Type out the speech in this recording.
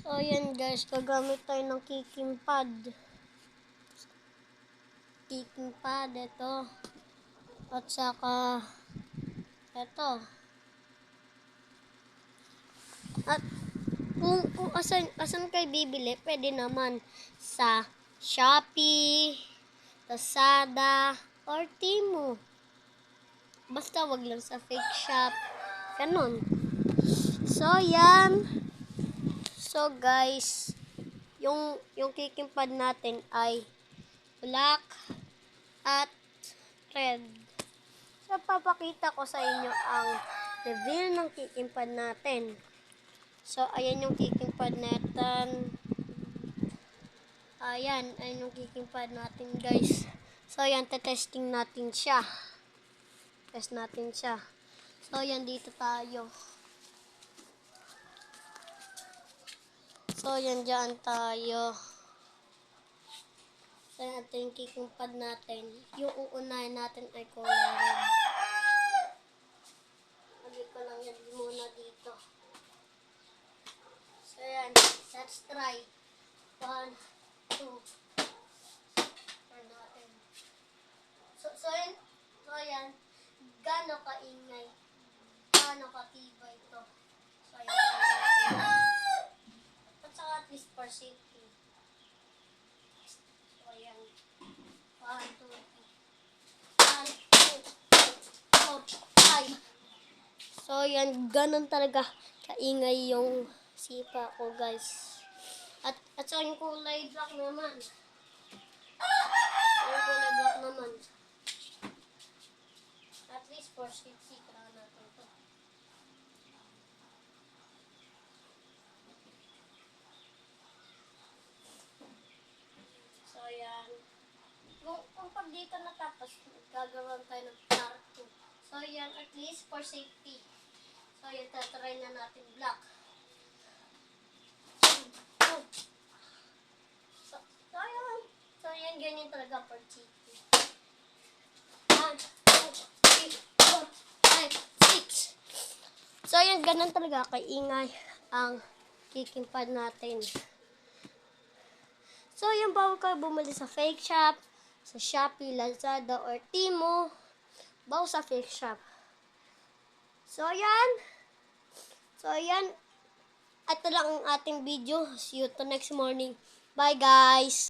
So, ayan guys, gagamit tayo ng kicking pad. Kicking pad, ito. At saka, ito. At kung asan kayo bibili, pwede naman sa Shopee, Lazada, or Temu. Basta wag lang sa fake shop. Ganon. So, yan. So, guys, yung kicking pad natin ay black at red. So, papakita ko sa inyo ang reveal ng kicking pad natin. So, ayan yung kicking pad natin. Ayan yung kicking pad natin, guys. So, ayan, testing natin siya. Test natin siya. So, ayan, dito tayo. So, ayan, dyan tayo. So, ito yung kicking pad natin. Yung uunahin natin ay color red. Lagay ko lang yan muna dito. So, ayan. Let's try. 1, 2. Turn natin. So, ayan. Gano'ng kaingay. Gano'ng katibay ito. So, ayan. At saka at least for safety. So, ayan. 1, 2, 3. 1, 2, 3, 4, 5. So, ayan. Ganon talaga kaingay yung sipa ko, guys. At saka yung kulay black naman. Yung kulay black naman. At least for safety, kailangan natin ito. So, ayan. Kung pag dito natapos, gagawin tayo ng part 2. So, ayan, at least for safety. So, ayan, tatry na natin black. So, ayan, ganyan talaga for safety. 1, 2, 3, 4, 5, 6. So, ayan, ganun talaga kaingay ang kicking pad natin. So, ayan, bawal kayo bumili sa fake shop, sa Shopee, Lazada, or Temu. Bawal sa fake shop. So, ayan. Ito lang ang ating video. See you to next morning. Bye, guys!